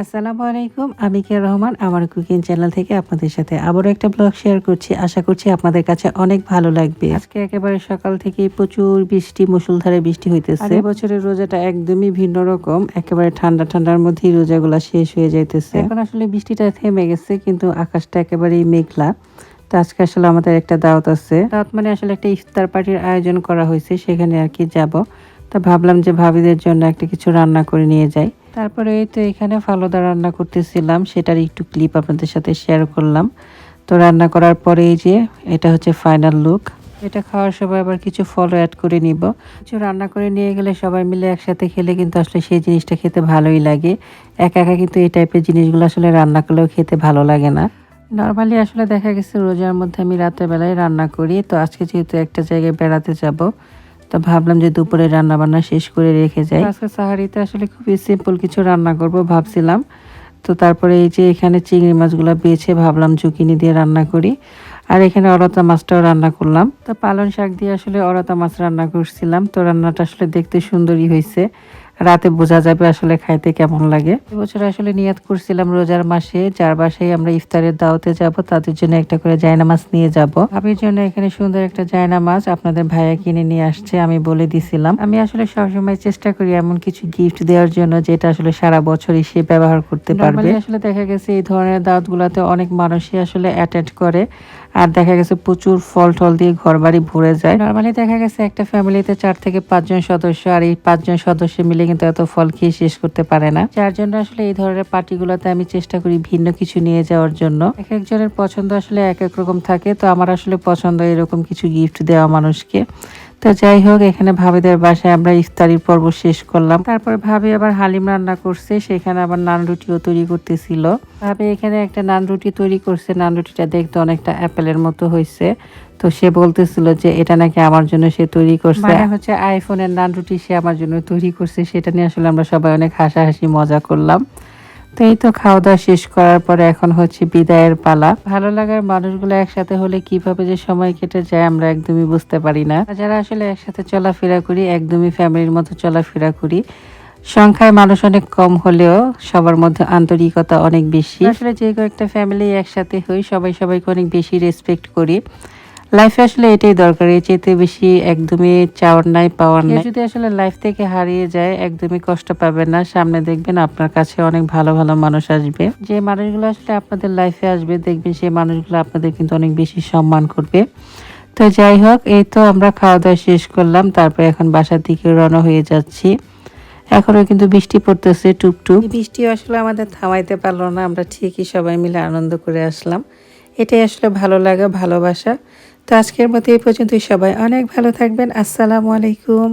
আসসালামু আলাইকুম। আমি কিয়া রহমান আমার কুকিং চ্যানেল থেকে আপনাদের সাথে আবারও একটা ব্লগ শেয়ার করছি। আশা করছি আপনাদের কাছে অনেক ভালো লাগবে। আজকে একেবারে সকাল থেকেই প্রচুর বৃষ্টি, মুষলধারে বৃষ্টি হইতেছে। আর এই বছরের রোজাটা একদমই ভিন্ন রকম। একেবারে ঠান্ডার মধ্যেই রোজাগুলা শেষ হয়ে যাইতেছে। এখন আসলে বৃষ্টিটা থেমে গেছে, কিন্তু আকাশটা একেবারেই মেঘলা। তো আজকে আসলে আমাদের একটা দাওয়াত আছে। দাওয়াত মানে আসলে একটা ইফতার পার্টির আয়োজন করা হয়েছে, সেখানে আর কি যাব। তো ভাবলাম যে ভাবিদের জন্য একটা কিছু রান্না করে নিয়ে যাই। তারপরে এই তো এখানে ফালুদা রান্না করতেছিলাম, সেটার একটু ক্লিপ আপনাদের সাথে শেয়ার করলাম। তো রান্না করার পরে এই যে এটা হচ্ছে ফাইনাল লুক। এটা খাওয়ার সময় আবার কিছু ফলও অ্যাড করে নিব। কিছু রান্না করে নিয়ে গেলে সবাই মিলে একসাথে খেলে কিন্তু আসলে সেই জিনিসটা খেতে ভালোই লাগে। একা একা কিন্তু এই টাইপের জিনিসগুলো আসলে রান্না করলেও খেতে ভালো লাগে না। নর্মালি আসলে দেখা গেছে রোজার মধ্যে আমি রাতের বেলায় রান্না করি। তো আজকে যেহেতু একটা জায়গায় বেড়াতে যাব, তো ভাবলাম যে দুপুরে রান্না বান্না শেষ করে রেখে যাই। আজকে সাহারিতে আসলে খুবই সিম্পল কিছু রান্না করব ভাবছিলাম। তো তারপরে এই যে এখানে চিংড়ি মাছগুলো বেছে ভাবলাম জুকিনি দিয়ে রান্না করি। আর এখানে অরতা মাছটাও রান্না করলাম। তো পালং শাক দিয়ে আসলে অরতা মাছ রান্না করছিলাম। তো রান্নাটা আসলে দেখতে সুন্দরই হয়েছে। রাতে বোঝা যাবে আসলে খাইতে কেমন লাগে। এবছর আসলে নিয়াত করছিলাম রোজার মাসে যার বাসায় আমরা ইফতারের দাওয়াতে যাব তাদের জন্য একটা করে জায়না মাছ নিয়ে যাব। ভাবির জন্য এখানে সুন্দর একটা জায়না মাছ আপনাদের ভাইয়া কিনে নিয়ে আসছে, আমি বলে দিছিলাম। আমি আসলে সবসময় চেষ্টা করি এমন কিছু গিফট দেওয়ার জন্য যেটা আসলে সারা বছরই সে ব্যবহার করতে পারবে। আসলে দেখা গেছে এই ধরনের দাওয়াত গুলাতে অনেক মানুষই আসলে অ্যাটেন্ড করে, আর দেখা গেছে প্রচুর ফল টল দিয়ে ঘর বাড়ি ভরে যায়। নর্মালি দেখা গেছে একটা ফ্যামিলিতে 4 থেকে 5 জন সদস্য, আর এই 5 জন সদস্য মিলে কিন্তু এত ফল খেয়ে শেষ করতে পারে না। যার জন্য আসলে এই ধরনের পার্টিগুলোতে আমি চেষ্টা করি ভিন্ন কিছু নিয়ে যাওয়ার জন্য। এক একজনের পছন্দ আসলে এক এক রকম থাকে, তো আমার আসলে পছন্দ এরকম কিছু গিফট দেওয়া মানুষকে। তো যাই হোক, এখানে ভাবিদের বাসায় আমরা ইফতারির পর্ব শেষ করলাম। তারপরে ভাবি আবার হালিম রান্না করছে, সেখানে আবার নান রুটিও তৈরি করতেছিল। ভাবি এখানে একটা নান রুটি তৈরি করছে, নান রুটিটা দেখতে অনেকটা অ্যাপেলের মতো হয়েছে। তো সে বলতেছিল যে এটা নাকি আমার জন্য সে তৈরি করছে, মানে হচ্ছে আইফোনের নান রুটি সে আমার জন্য তৈরি করছে। সেটা নিয়ে আসলে আমরা সবাই অনেক হাসাহাসি মজা করলাম। তো এই তো খাওয়া দাওয়া শেষ করার পরে এখন হচ্ছে বিদায়ের পালা। ভালো লাগার মানুষগুলো একসাথে হলে কিভাবে যে সময় কেটে যায় আমরা একদমই বুঝতে পারি না। যারা আসলে একসাথে চলাফেরা করি একদমই ফ্যামিলির মতো চলাফেরা করি। সংখ্যায় মানুষ অনেক কম হলেও সবার মধ্যে আন্তরিকতা অনেক বেশি। আসলে যে কয়েকটা ফ্যামিলি একসাথে হই সবাই সবাইকে অনেক বেশি রেসপেক্ট করি। লাইফে আসলে এটাই দরকার, এর চেয়ে বেশি একদমই চাওয়ার নাই পাওয়ার নাই। যদি আসলে লাইফ থেকে হারিয়ে যায় একদমই কষ্ট পাবেন না, সামনে দেখবেন আপনার কাছে অনেক ভালো ভালো মানুষ আসবে। যে মানুষগুলো আসলে আপনাদের লাইফে আসবে দেখবেন সেই মানুষগুলো আপনাদের কিন্তু অনেক বেশি সম্মান করবে। তো যাই হোক, এই তো আমরা খাওয়া দাওয়া শেষ করলাম, তারপর এখন বাসার দিকে রওনা হয়ে যাচ্ছি। এখনো কিন্তু বৃষ্টি পড়তেছে টুকটুক। বৃষ্টি আসলে আমাদের থামাইতে পারলো না, আমরা ঠিকই সবাই মিলে আনন্দ করে আসলাম। এটাই আসলে ভালো লাগা, ভালোবাসা। তো আজকের মতো এই পর্যন্তই। সবাই অনেক ভালো থাকবেন। আসসালামু আলাইকুম।